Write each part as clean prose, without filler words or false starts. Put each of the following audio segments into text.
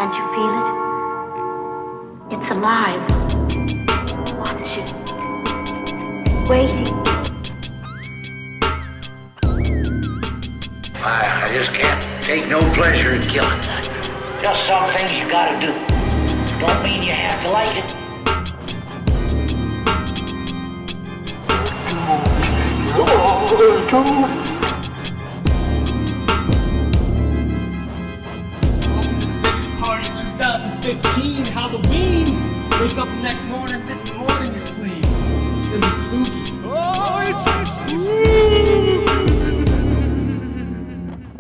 Can't you feel it? It's alive. Watching. Waiting. I just can't take no pleasure in killing. Just some things you gotta do. Don't mean you have to like it. Party 2015, Halloween. Wake up the next morning, this is more than your spleen. It'll be spooky. Oh, it's spooky.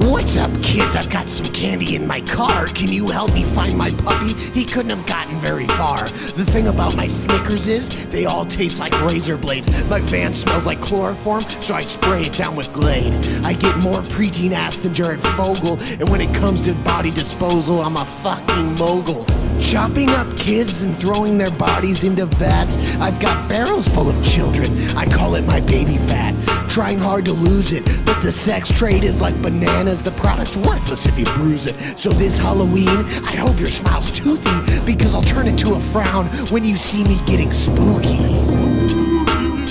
What's up, kids? I've got some candy in my car. Can you help me find my puppy? He couldn't have gotten very far. The thing about my Snickers is they all taste like razor blades. My van smells like chloroform, so I spray it down with Glade. I get more preteen ass than Jared Fogle, and when it comes to body disposal, I'm a fucking mogul. Chopping up kids and throwing their bodies into vats. I've got barrels full of children. I call it my baby fat. Trying hard to lose it, but the sex trade is like bananas. The product's worthless if you bruise it. So this Halloween, I hope your smile's toothy, because I'll turn it to a frown when you see me getting spooky.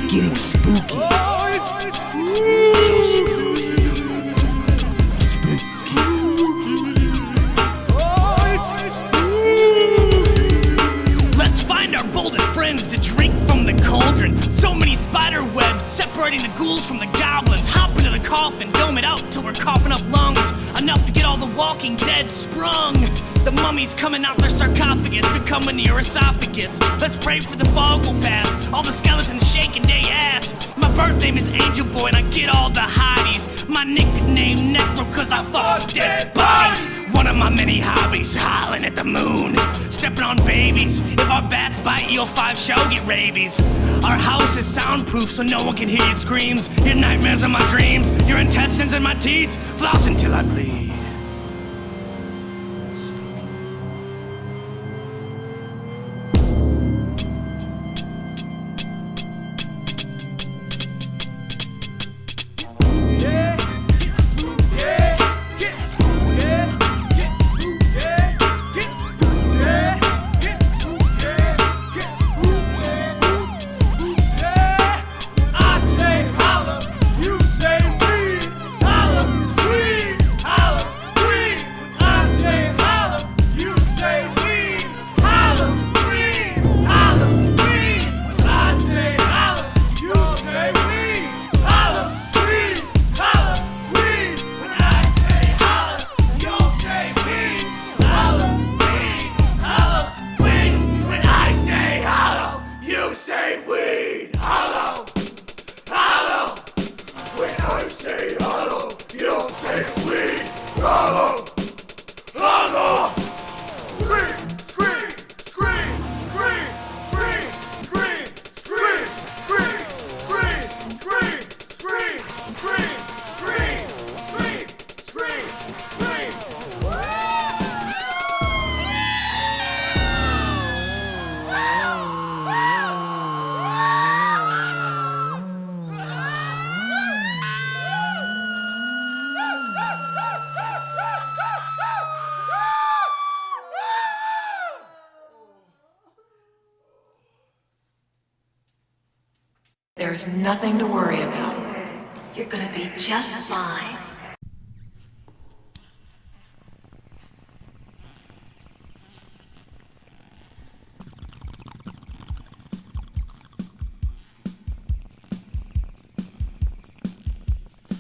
Getting spooky. So spooky. Let's find our boldest friends to drink from the cauldron. So many spider webs separating the ghouls from the goblins. Hop into the coffin, dome it out till we're coughing up lungs. Enough to get all the walking dead sprung. The mummies coming out their sarcophagus to come into your esophagus. Let's pray for the fog will pass. All the skeletons shaking they ass. My birth name is Angel Boy and I get all the hotties. My nickname Necro cause I fuck dead bodies. One of my many hobbies, hollering at the moon. Stepping on babies. If our bats bite, you'll 5 show get rabies. Our house is soundproof so no one can hear your screams. Your nightmares are my dreams. Your intestines and my teeth. Floss until I bleed. There's nothing to worry about. You're gonna be just fine.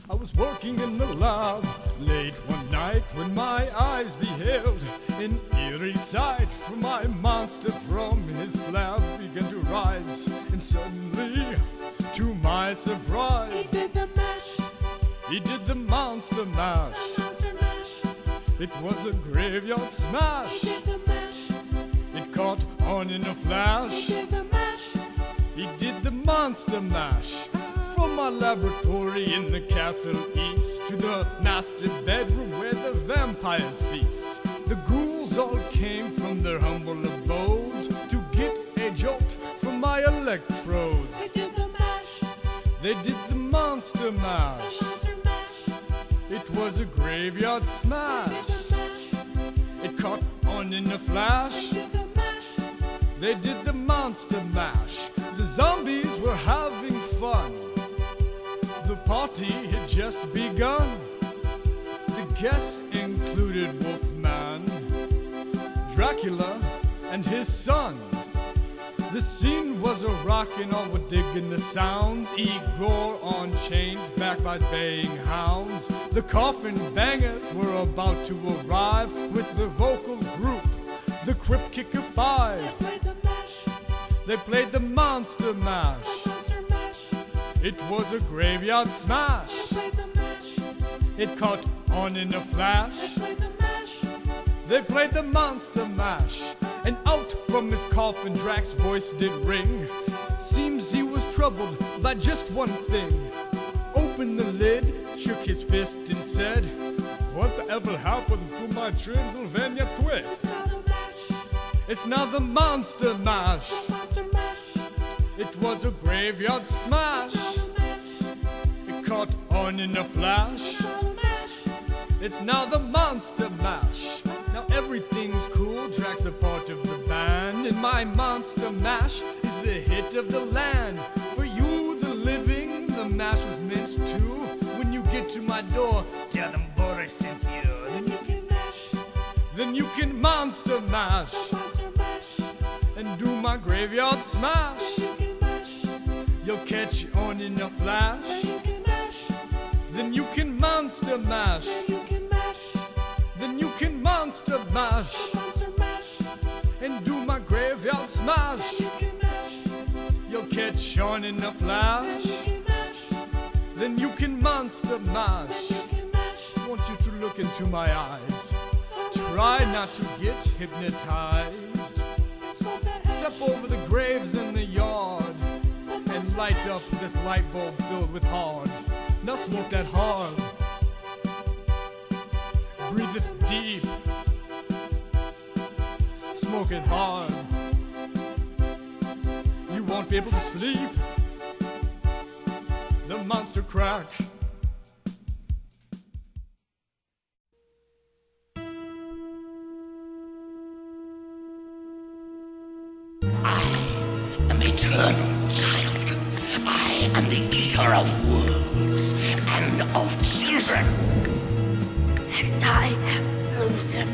I was working in the lab late one night when my eyes beheld an eerie sight. For my monster from his slab began to rise, and suddenly, to my surprise, He did the mash. he did the monster mash. The monster mash. It was a graveyard smash. He did the mash. It caught on in a flash. He did the mash. He did the monster mash. From my laboratory in the castle east to the master bedroom where the vampires feast. The ghouls all came from their humble abodes to get a jolt from my electrodes. They did the mash. They did the monster mash. The monster mash. It was a graveyard smash. They did the mash. It caught on on in a flash. They did the monster mash. The zombies were having fun. The party had just begun. The guests included Wolfman, Dracula, and his son. The scene was a rockin', all were digging the sounds. Igor on chains, backed by his baying hounds. The coffin bangers were about to arrive with the vocal group, the Crip Kicker Five. They played the monster mash. It was a graveyard smash. It caught on in a flash. They played the monster mash. And out from his coffin Drax's voice did ring. Seems he was troubled by just one thing. Opened the lid, shook his fist and said, "Whatever happened to my Transylvania twist? It's now the monster mash. It was a graveyard smash. It caught on in a flash. It's now the monster mash. Now everything's cool, Drax a part of the band, and my monster mash is the hit of the land. For you, the living, the mash was meant to. When you get to my door, tell them Boris sent you. Then you can monster mash and do my graveyard smash. You'll catch on in a flash. Then you can monster mash. Then you can monster mash and do my graveyard smash. You'll catch on in a flash. Then you can monster mash. I want you to look into my eyes. Try not to get hypnotized. Step over the graves in the yard and light up this light bulb filled with hard. Now smoke that hard. Breathe it deep. Smoke it hard. You won't be able to sleep. The monster crack. An eternal child. I am the eater of worlds and of children. And I am Lucifer,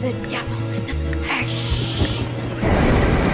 the devil in the flesh.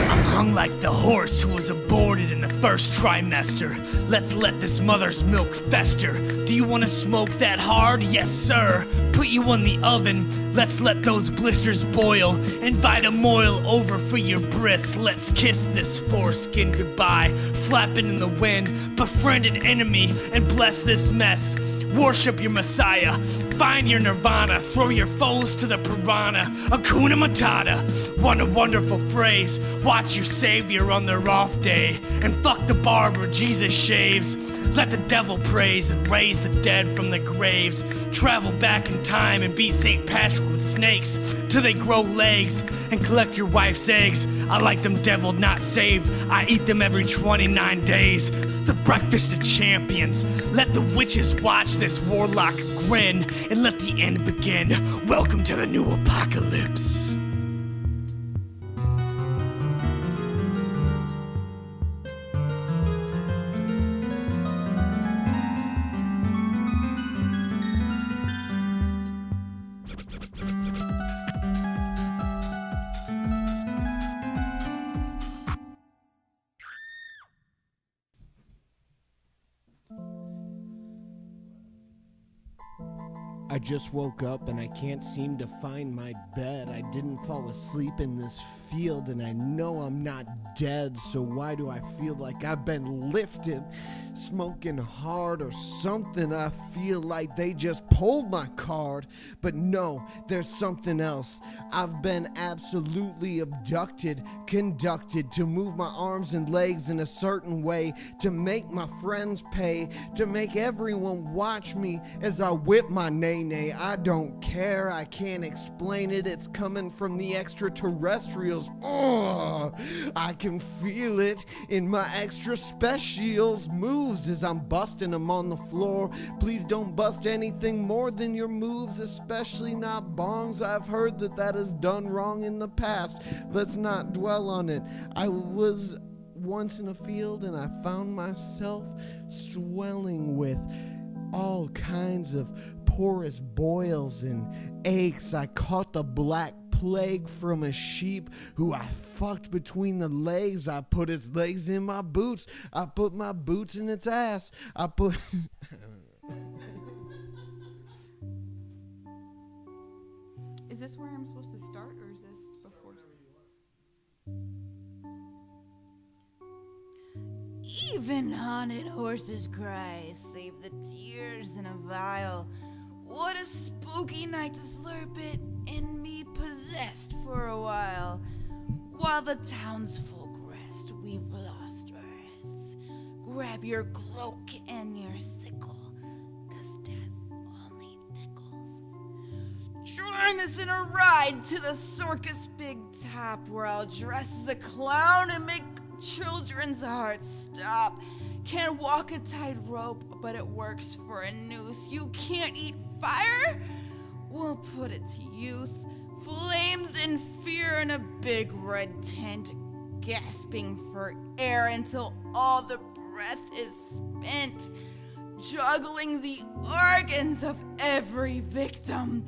I'm hung like the horse who was aborted in the first trimester. Let's let this mother's milk fester. Do you want to smoke that hard? Yes, sir. Put you on the oven. Let's let those blisters boil. Invite a moil over for your bris. Let's kiss this foreskin goodbye. Flapping in the wind. Befriend an enemy and bless this mess. Worship your Messiah. Find your nirvana. Throw your foes to the piranha. Hakuna Matata. What a wonderful phrase. Watch your savior on their off day. And fuck the barber Jesus shaves. Let the devil praise and raise the dead from the graves. Travel back in time and beat St. Patrick with snakes till they grow legs. And collect your wife's eggs. I like them deviled, not saved. I eat them every 29 days. The breakfast of champions. Let the witches watch this warlock grin. And let the end begin. Welcome to the new apocalypse. I just woke up and I can't seem to find my bed. I didn't fall asleep in this field and I know I'm not dead, so why do I feel like I've been lifted, smoking hard or something? I feel like they just pulled my card, but no, there's something else. I've been absolutely abducted, conducted to move my arms and legs in a certain way, to make my friends pay, to make everyone watch me as I whip my neighbor. nay, I don't care. I can't explain it. It's coming from the extraterrestrials. Oh, I can feel it in my extra specials moves as I'm busting them on the floor. Please don't bust anything more than your moves, especially not bongs. I've heard that is done wrong in the past. Let's not dwell on it. I was once in a field and I found myself swelling with all kinds of porous boils and aches. I caught the black plague from a sheep who I fucked between the legs. I put its legs in my boots. I put my boots in its ass. I put... Is this where I'm supposed to start, or is this before? Even haunted horses cry, save the tears in a vial. What a spooky night to slurp it and be possessed for a while. While the townsfolk rest, we've lost our heads. Grab your cloak and your sickle, 'cause death only tickles. Join us in a ride to the circus big top, where I'll dress as a clown and make children's hearts stop. Can't walk a tightrope, but it works for a noose. You can't eat fire? We'll put it to use. Flames and fear in a big red tent, gasping for air until all the breath is spent, juggling the organs of every victim,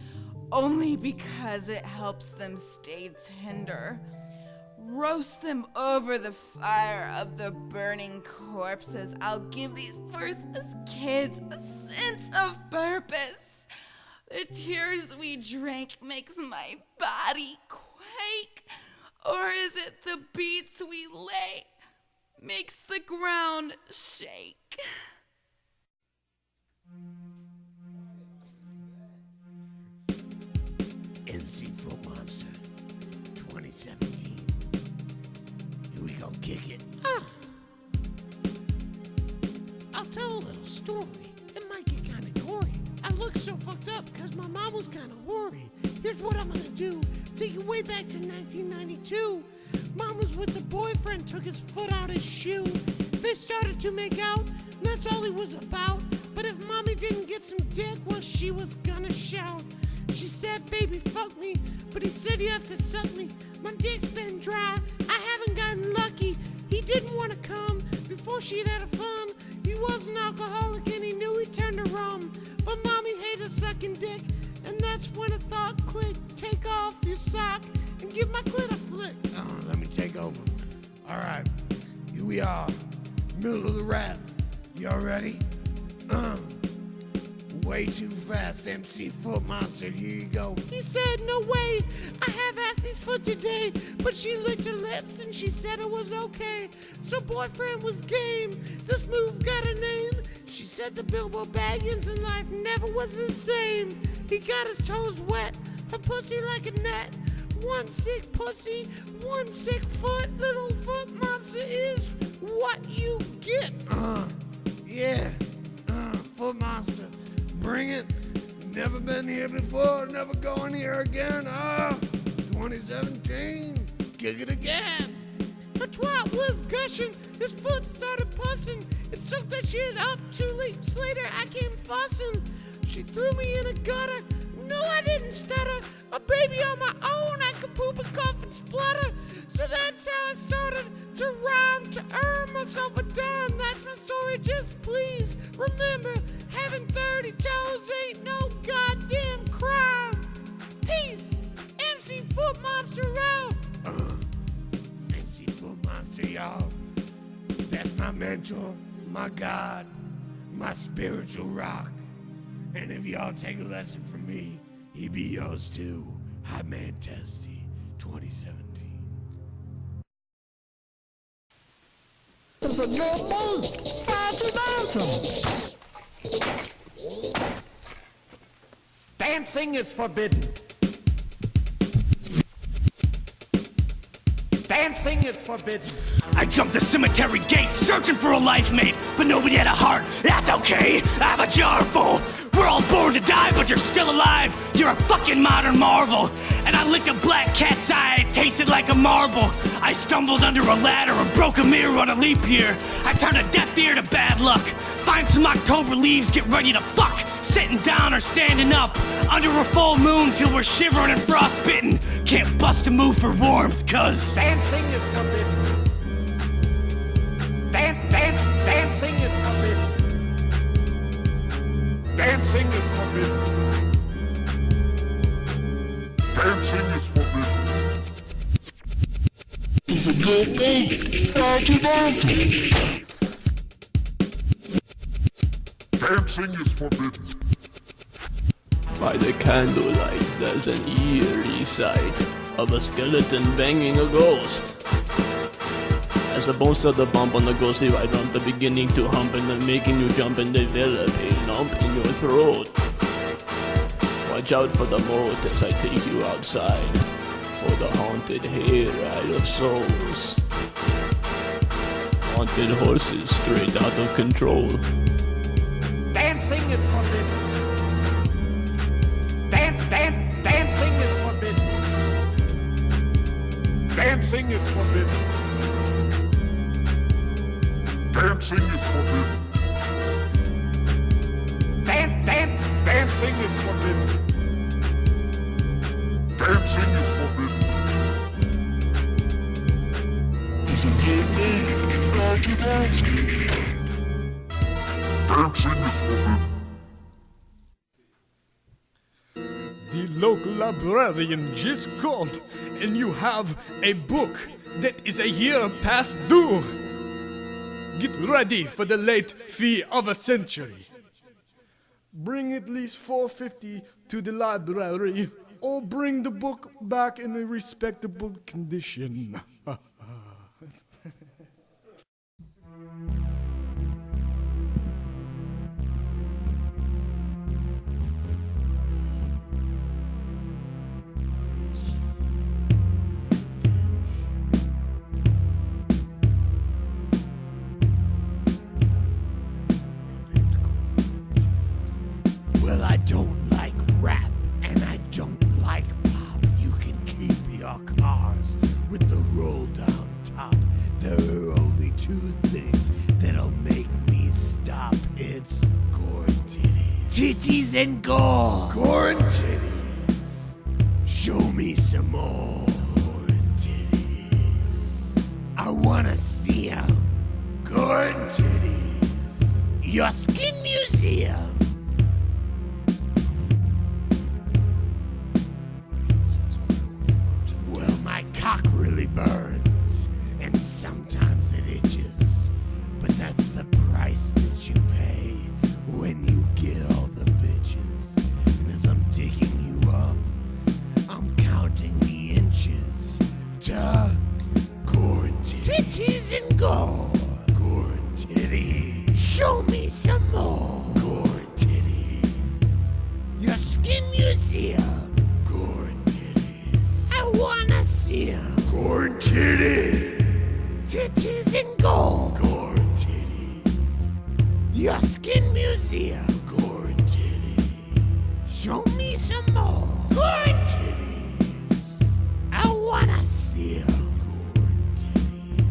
only because it helps them stay tender. Roast them over the fire of the burning corpses. I'll give these worthless kids a sense of purpose. The tears we drank makes my body quake. Or is it the beats we lay makes the ground shake? MC Foot Monster 2017. Here we go, kick it. I'll tell a little story. It might get kind of gory. I look so fucked up because my mom was kind of hoary. Here's what I'm gonna do. Take you way back to 1992. Mom was with a boyfriend, took his foot out his shoe. They started to make out, and that's all he was about. But if mommy didn't get some dick, well, she was gonna shout. She said, baby, fuck me, but he said you have to suck me. My dick's been dry, I haven't gotten lucky. He didn't want to come before she'd had a fun. He was an alcoholic and he knew he turned to rum. But mommy hated sucking dick, and that's when a thought clicked. Take off your sock and give my clit a flick. Let me take over. All right, here we are, middle of the rap. Y'all ready? Way too fast, MC Foot Monster, here you go. He said, no way, I have Athlete's foot today. But she licked her lips and she said it was okay. So boyfriend was game, this move got a name. She said the Bilbo Baggins in life never was the same. He got his toes wet, her pussy like a net. One sick pussy, one sick foot. Little Foot Monster is what you get. Foot Monster. Bring it. Never been here before, never going here again. 2017, kick it again. Her twat was gushing, his foot started pussing. It soaked that shit up 2 weeks later, I came fussing. She threw me in a gutter, no I didn't stutter. A baby on my own, I could poop and cough and splutter. So that's how I started to rhyme, to earn myself a dime. That's my story, just please remember, having 30 toes ain't no goddamn crime. Peace, MC Foot Monster out. MC Foot Monster, y'all. That's my mentor, my God, my spiritual rock. And if y'all take a lesson from me, he be yours too. Hot Man Testy 2017. It's a good beat. Why you dancing? Dancing is forbidden. Dancing is forbidden. I jumped the cemetery gate searching for a life mate, but nobody had a heart. That's okay. I have a jar full. We're all born to die, but you're still alive. You're a fucking modern marvel. And I licked a black cat's eye, it tasted like a marble. I stumbled under a ladder or broke a mirror on a leap year. I turned a deaf ear to bad luck. Find some October leaves, get ready to fuck. Sitting down or standing up, under a full moon till we're shivering and frostbitten. Can't bust a move for warmth, cause dancing is forbidden. Dancing is forbidden. Dancing is forbidden. Dancing is forbidden. It's a good thing. Why'd you dancing? Dancing is forbidden. By the candlelight, there's an eerie sight of a skeleton banging a ghost. As the bones start to bump on the ghostly ride from the beginning to hump and then making you jump and develop a lump in your throat. Watch out for the moat as I take you outside for the haunted hayride of souls. Haunted horses straight out of control. Dancing is forbidden. Dancing is forbidden. Dancing is forbidden. Dancing is forbidden. Dancing is forbidden. Dancing is forbidden. It's a good thing. Why'd you dancing? Dancing is forbidden. The local librarian just called, and you have a book that is a year past due. Get ready for the late fee of a century. Bring at least $4.50 to the library, or bring the book back in a respectable condition. Well, I don't like rap, and I don't like pop. You can keep your cars with the roll down top. There are only two things that'll make me stop. It's gore and titties. Titties and gore. Gore and titties. Show me some more. Gore and titties. I wanna see 'em. Gore and titties. Your skin museum. Well, my cock really burns, and sometimes it itches, but that's the price that you pay when you get all the bitches. And as I'm digging you up, I'm counting the inches to gore and titties. Titties and gore. Gore and titties. Show me some more. Gore and titties. Your skin museum. Gore and titties. I wanna see 'em. Gore and titties. Titties and gore. Gore and titties. Your skin museum. Gore and titties. Show me some more. Gore and titties. I wanna see 'em. Gore and titties.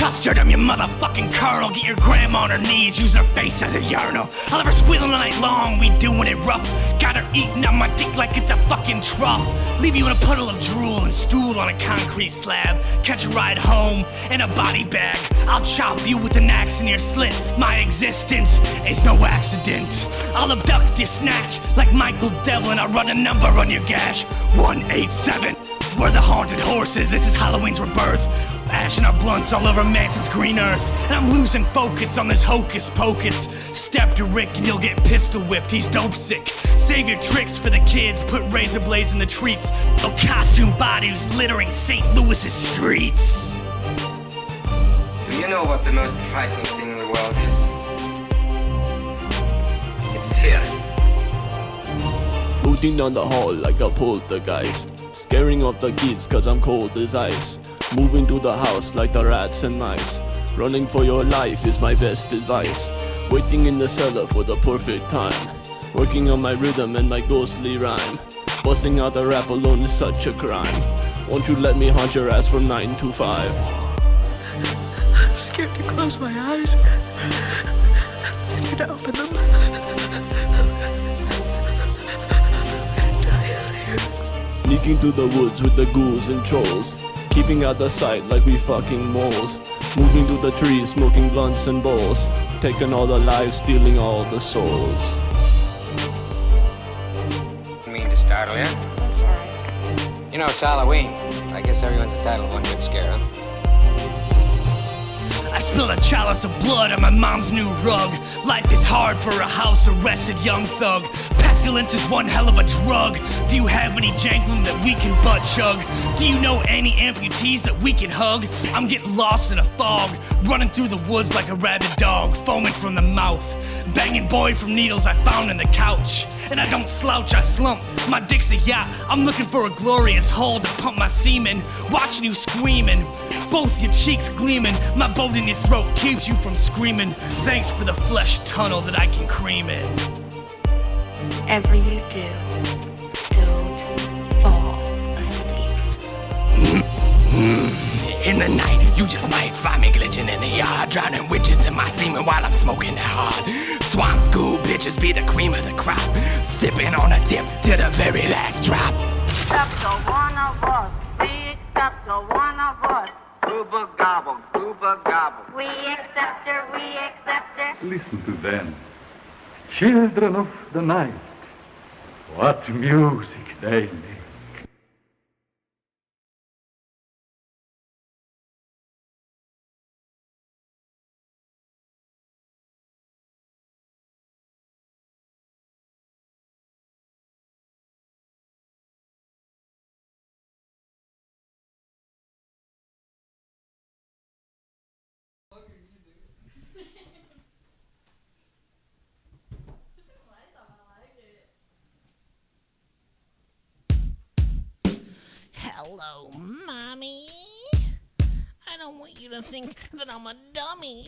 custard, I'm your motherfucking colonel. Get your grandma on her knees, use her face as a urinal. I'll have her squealing all night long, we doing it rough. Got her eating on my dick like it's a fucking trough. Leave you in a puddle of drool and stool on a concrete slab. Catch a ride home in a body bag. I'll chop you with an axe in your slit. My existence is no accident. I'll abduct your snatch like Michael Devlin. I'll run a number on your gash, 187. We're the haunted horses, this is Halloween's rebirth. Ash and our blunts all over Manson's green earth. And I'm losing focus on this hocus pocus. Step to Rick and you'll get pistol whipped, he's dope sick. Save your tricks for the kids, put razor blades in the treats. Oh, costume bodies littering St. Louis's streets. Do you know what the most frightening thing in the world is? It's fear. Floating down the hall like a poltergeist. Scaring off the kids cause I'm cold as ice. Moving through the house like the rats and mice. Running for your life is my best advice. Waiting in the cellar for the perfect time. Working on my rhythm and my ghostly rhyme. Busting out the rap alone is such a crime. Won't you let me haunt your ass from 9 to 5? I'm scared to close my eyes. I'm scared to open them. Sneaking through the woods with the ghouls and trolls. Keeping out the sight like we fucking moles. Moving through the trees, smoking blunts and bowls. Taking all the lives, stealing all the souls. Mean to startle you? That's alright. You know, it's Halloween. I guess everyone's entitled to one good scare, huh? I spilled a chalice of blood on my mom's new rug. Life is hard for a house-arrested young thug. Pestilence is one hell of a drug. Do you have any jankum that we can butt chug? Do you know any amputees that we can hug? I'm getting lost in a fog, running through the woods like a rabid dog, foaming from the mouth. Banging boy from needles I found in the couch. And I don't slouch, I slump. My dick's a yacht. I'm looking for a glorious hole to pump my semen. Watching you screaming, both your cheeks gleaming. My bolt in your throat keeps you from screaming. Thanks for the flesh tunnel that I can cream in. Whatever you do, don't fall asleep. In the night, you just might find me glitching in the yard, drowning witches in my semen while I'm smoking it hard. Swamp ghoul bitches be the cream of the crop, sipping on a tip to the very last drop. Except the one of us, we accept the one of us. Gooba gobble, gooba gobble. We accept her, we accept her. Listen to them. Children of the night. What music they make. Hello, Mommy. I don't want you to think that I'm a dummy.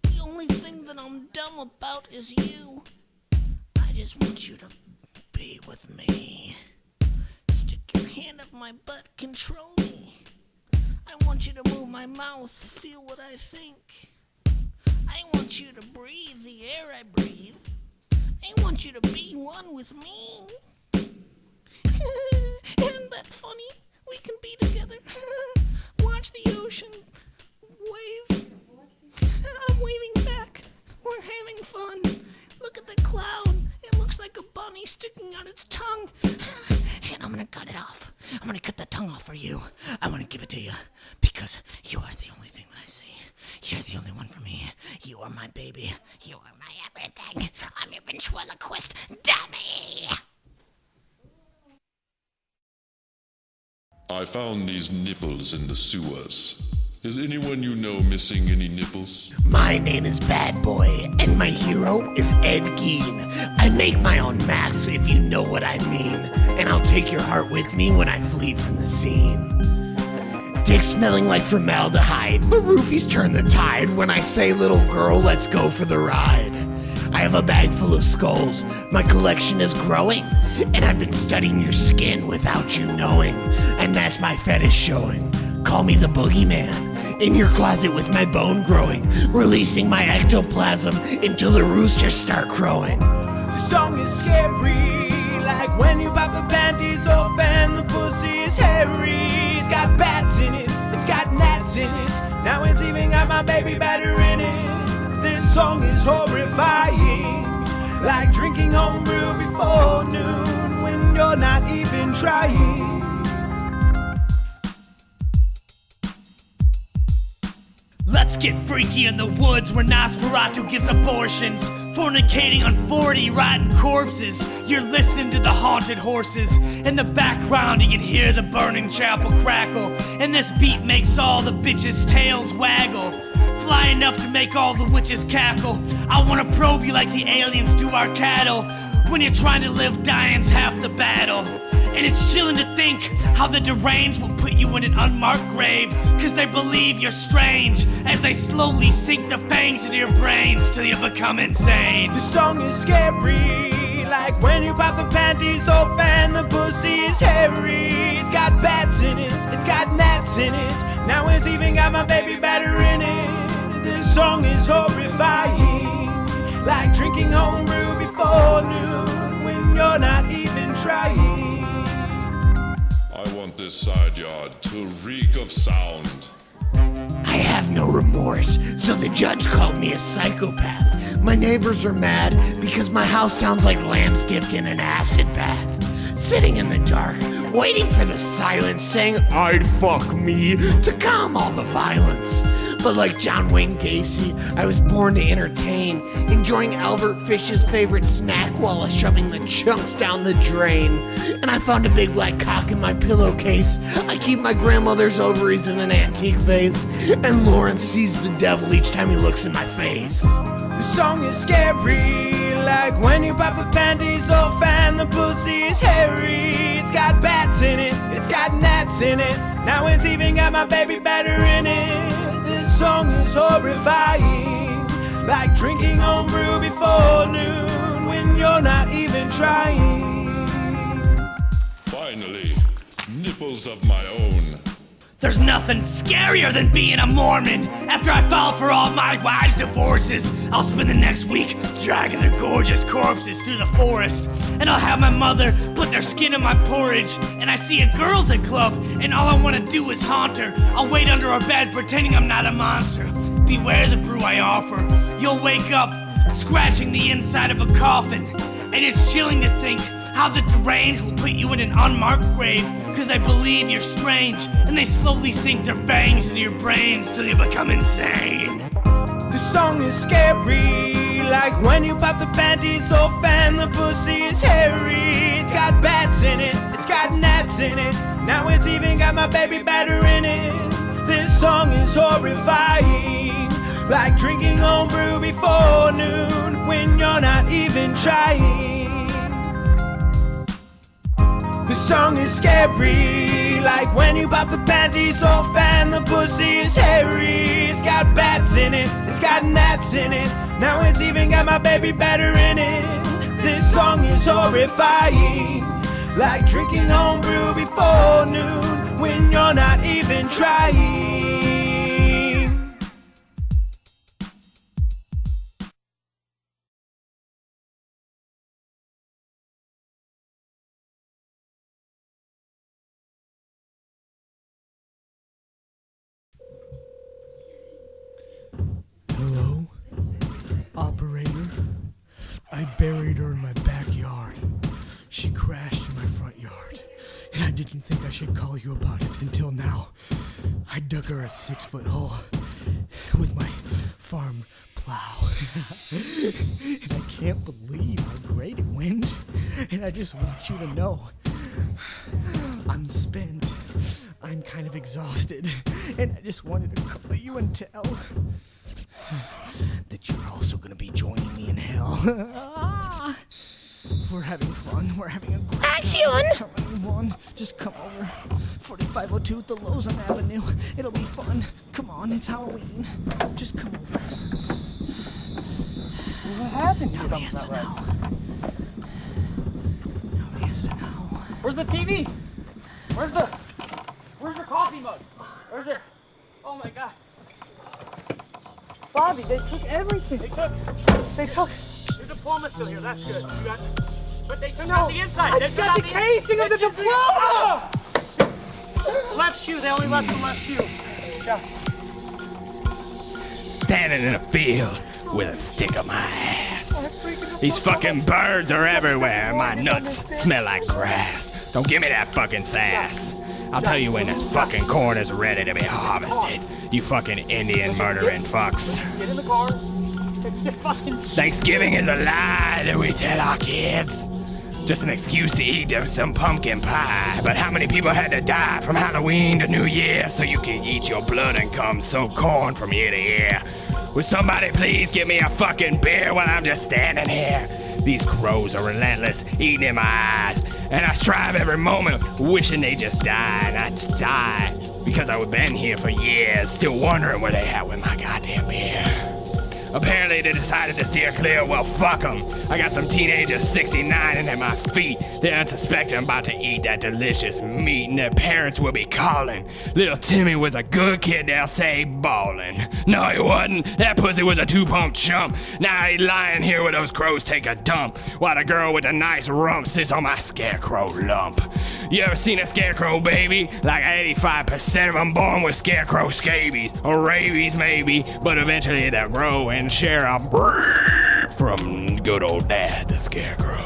The only thing that I'm dumb about is you. I just want you to be with me. Stick your hand up my butt, control me. I want you to move my mouth, feel what I think. I want you to breathe the air I breathe. I want you to be one with me. Isn't that funny? We can be together. Watch the ocean wave. I'm waving back. We're having fun. Look at the cloud. It looks like a bunny sticking out its tongue. And I'm gonna cut it off. I'm gonna cut the tongue off for you. I wanna give it to you because you are the only thing that I see. You're the only one for me. You are my baby. You are my everything. I'm your ventriloquist dummy. I found these nipples in the sewers. Is anyone you know missing any nipples? My name is Bad Boy, and my hero is Ed Gein. I make my own masks, if you know what I mean. And I'll take your heart with me when I flee from the scene. Dick smelling like formaldehyde, but roofies turn the tide when I say, little girl, let's go for the ride. I have a bag full of skulls, my collection is growing, and I've been studying your skin without you knowing, and that's my fetish showing. Call me the boogeyman, in your closet with my bone growing, releasing my ectoplasm until the roosters start crowing. The song is scary, like when you pop the panties off and the pussy is hairy. It's got bats in it, it's got gnats in it, now it's even got my baby batter in it. This song is horrifying, like drinking homebrew before noon when you're not even trying. Let's get freaky in the woods where Nosferatu gives abortions, fornicating on 40 rotten corpses. You're listening to the haunted horses. In the background you can hear the burning chapel crackle, and this beat makes all the bitches' tails waggle. Fly enough to make all the witches cackle. I wanna probe you like the aliens do our cattle. When you're trying to live, dying's half the battle. And it's chilling to think how the deranged will put you in an unmarked grave, cause they believe you're strange as they slowly sink the fangs into your brains till you become insane. The song is scary, like when you pop the panties off and the pussy is hairy. It's got bats in it, it's got gnats in it, now it's even got my baby batter in it. This song is horrifying, like drinking homebrew before noon when you're not even trying. I want this side yard to reek of sound. I have no remorse, so the judge called me a psychopath. My neighbors are mad because my house sounds like lambs dipped in an acid bath. Sitting in the dark, waiting for the silence, saying I'd fuck me to calm all the violence. But like John Wayne Gacy, I was born to entertain, enjoying Albert Fish's favorite snack while shoving the chunks down the drain. And I found a big black cock in my pillowcase. I keep my grandmother's ovaries in an antique vase, and Lawrence sees the devil each time he looks in my face. The song is scary, like when you pop the panties off and the pussy is hairy. It's got bats in it, it's got gnats in it, now it's even got my baby batter in it. This song is horrifying, like drinking homebrew before noon when you're not even trying. Finally, nipples of my own. There's nothing scarier than being a Mormon. After I file for all my wives' divorces, I'll spend the next week dragging their gorgeous corpses through the forest. And I'll have my mother put their skin in my porridge. And I see a girl at the club, and all I want to do is haunt her. I'll wait under her bed pretending I'm not a monster. Beware the brew I offer. You'll wake up scratching the inside of a coffin. And it's chilling to think how the deranged will put you in an unmarked grave, cause they believe you're strange, and they slowly sink their fangs into your brains till you become insane. The song is scary, like when you pop the panties off and the pussy is hairy. It's got bats in it, it's got gnats in it, now it's even got my baby batter in it. This song is horrifying, like drinking homebrew before noon when you're not even trying. The song is scary, like when you pop the panties off and the pussy is hairy. It's got bats in it, it's got gnats in it, now it's even got my baby batter in it. This song is horrifying, like drinking homebrew before noon when you're not even trying. Hello? Operator? I buried her in my backyard. She crashed in my front yard, and I didn't think I should call you about it until now. I dug her a 6-foot hole with my farm plow. And I can't believe how great it went. And I just want you to know, I'm spent. I'm kind of exhausted. And I just wanted to call you and tell that you're also going to be joining me in hell. We're having fun. We're having a great time. Tell anyone, just come over. 4502 at the Lozon Avenue. It'll be fun. Come on, it's Halloween. Just come over. What happened? Nobody has to know. Nobody has to know. Where's the TV? Where's the coffee mug? Where's it? Oh my god. Bobby, they took everything. They took. Your diploma's still here. That's good. You got. But they took out the inside. They got the casing of the diploma. Left shoe. They only left the left shoe. Yeah. Standing in a field with a stick up my ass. These fucking birds are everywhere. My nuts smell like grass. Don't give me that fucking sass. I'll tell you when this fucking corn is ready to be harvested. You fucking Indian murdering fucks. Get in the car. Thanksgiving is a lie that we tell our kids. Just an excuse to eat some pumpkin pie. But how many people had to die from Halloween to New Year so you can eat your blood and cum soak corn from year to year? Would somebody please give me a fucking beer while I'm just standing here? These crows are relentless, eating in my eyes. And I strive every moment, wishing they just die. And I just die because I've been here for years, still wondering where they at with my goddamn beer. Apparently they decided to steer clear. Well, fuck them. I got some teenagers 69 and at my feet. They unsuspect I'm about to eat that delicious meat, and their parents will be calling. Little Timmy was a good kid, they'll say, ballin'. No, he wasn't. That pussy was a two-pump chump. Now he lying here where those crows take a dump, while the girl with the nice rump sits on my scarecrow lump. You ever seen a scarecrow baby? Like 85% of them born with scarecrow scabies, or rabies maybe, but eventually they'll grow and share a brrrr from good old dad, the scarecrow.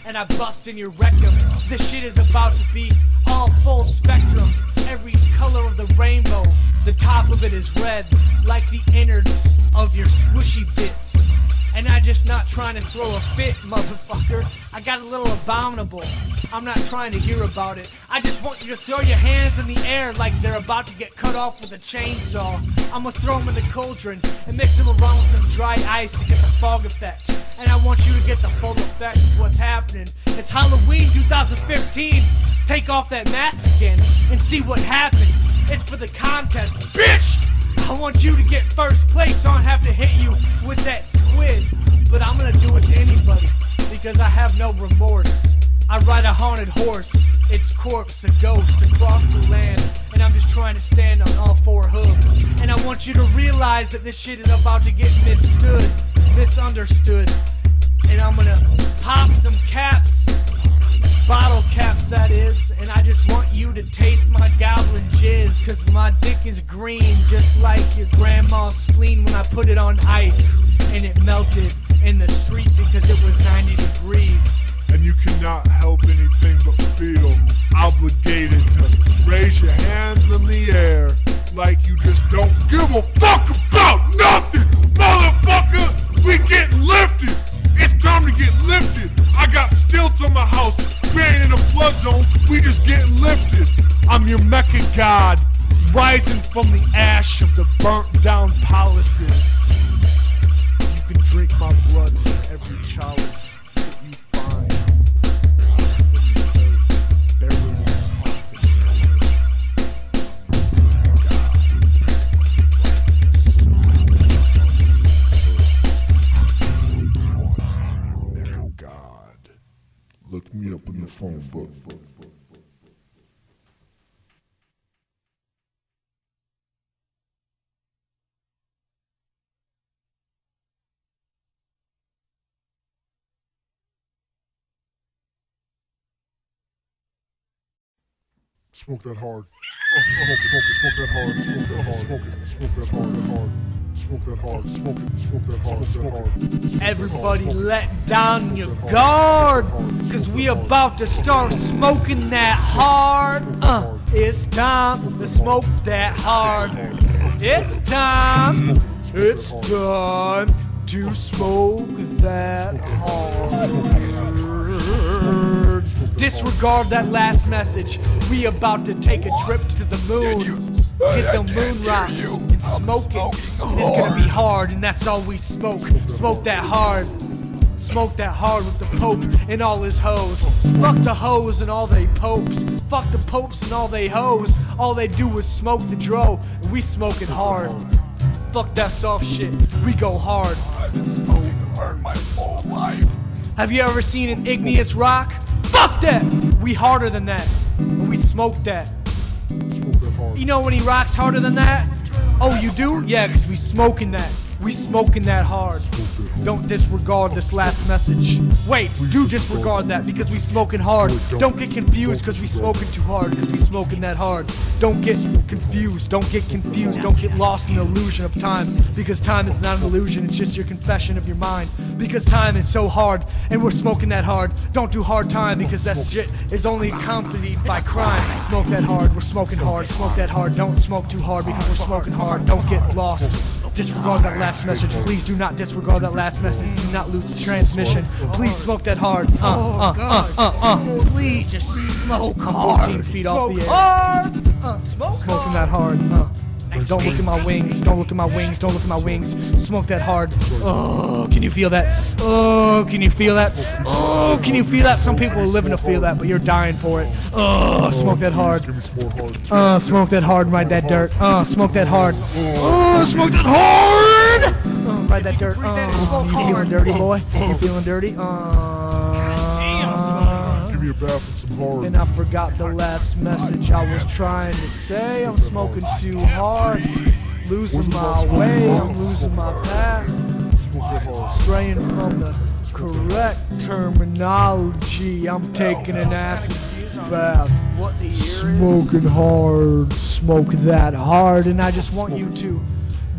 And I bust in your rectum. This shit is about to be all full spectrum. Every color of the rainbow. The top of it is red, like the innards of your squishy bits. And I just not trying to throw a fit, motherfucker. I got a little abominable. I'm not trying to hear about it. I just want you to throw your hands in the air like they're about to get cut off with a chainsaw. I'ma throw them in the cauldron and mix them around with some dry ice to get the fog effect. And I want you to get the full effect of what's happening. It's Halloween 2015. Take off that mask again and see what happens. It's for the contest, bitch! I want you to get first place so I don't have to hit you with that squid. But I'm gonna do it to anybody because I have no remorse. I ride a haunted horse, its corpse a ghost across the land, and I'm just trying to stand on all four hooves. And I want you to realize that this shit is about to get misunderstood. And I'm gonna pop some caps, bottle caps that is, and I just want you to taste my goblin jizz, cause my dick is green just like your grandma's spleen when I put it on ice and it melted in the street because it was 90 degrees. And you cannot help anything but feel obligated to raise your hands in the air like you just don't give a fuck about nothing, motherfucker! We getting lifted! It's time to get lifted! I got stilts on my house, we ain't in a flood zone, we just getting lifted! I'm your Mecca god, rising from the ash of the burnt down palaces. You can drink my blood from every chalice that you find. Look me up in the phone book. Smoke that hard. Smoke that hard. Smoke that hard. Smoke it. Smoke that hard. Smoke that hard. Smoke it. Smoke that hard. Smoke hard. Everybody let down your guard, cause we about to start smoking that hard. It's time to smoke that hard. It's time. It's time to smoke that hard. Disregard that last message. We about to take a trip to the moon. Hit the moon rocks and smoke it. And it's gonna be hard, and that's all we smoke. Smoke that hard. Smoke that hard with the Pope and all his hoes. Fuck the hoes and all they popes. Fuck the popes and all they hoes. All they do is smoke the dro, and we smoking hard. Fuck that soft shit, we go hard. I've been smoking hard my whole life. Have you ever seen an igneous rock? Fuck that! We harder than that, and we smoke that. You know any rocks harder than that? Oh, you do? Yeah, cause we smoking that. We smoking that hard. Don't disregard this last message. Wait, do disregard that because we smoking hard. Don't get confused cause we smoking too hard, cause we smoking that hard. Don't get confused, don't get confused, don't get lost in the illusion of time, because time is not an illusion, it's just your confession of your mind. Because time is so hard, and we're smoking that hard. Don't do hard time, because that shit is only accompanied by crime. Smoke that hard, we're smoking hard, smoke that hard. Don't smoke too hard, because we're smoking hard. Don't get lost. Disregard that last message. Please do not disregard that last message. Do not lose the transmission. Please smoke that hard. Please just smoke hard. 14 feet off the air. Smoking that hard. Don't look at my wings. Don't look at my wings. Don't look at my wings. Smoke that hard. Oh, can you feel that? Oh, can you feel that? Oh, can you feel that? Some people are living to feel that, but you're dying for it. Oh, smoke that hard. Smoke that hard. Ride that dirt. Smoke that hard. Oh, smoke that hard. Ride that dirt. You feeling dirty, boy? You feeling dirty? Give me a bath and some hard. And I forgot the last message I was trying to say. I'm smoking too hard, losing my way, I'm losing my path, straying from the correct terminology. I'm taking an acid bath, smoking hard, smoke that hard, and I just want you to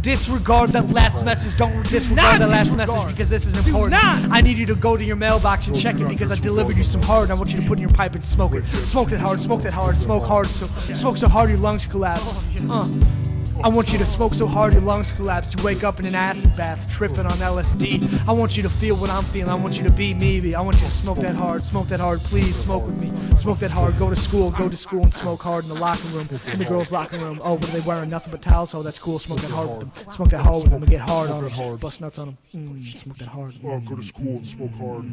disregard that last message. Don't disregard that last message because this is important. I need you to go to your mailbox and check it because I delivered you some hard and I want you to put it in your pipe and smoke it. Smoke it hard, smoke that hard, smoke hard, smoke so hard your lungs collapse. I want you to smoke so hard your lungs collapse. You wake up in an acid bath, tripping on LSD. I want you to feel what I'm feeling. I want you to be me. I want you to smoke that hard, please smoke with me. Smoke that hard, go to school and smoke hard in the locker room, in the girls' locker room. Oh, what are they wearing? Nothing but towels? Oh, that's cool. Smoke that hard with them. Smoke that hard with them and get hard on them. Bust nuts on them. Smoke that hard. Go to school and smoke hard.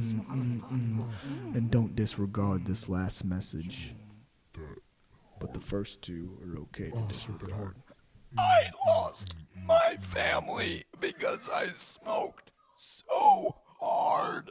And don't disregard this last message. But the first two are okay to disregard. I lost my family because I smoked so hard.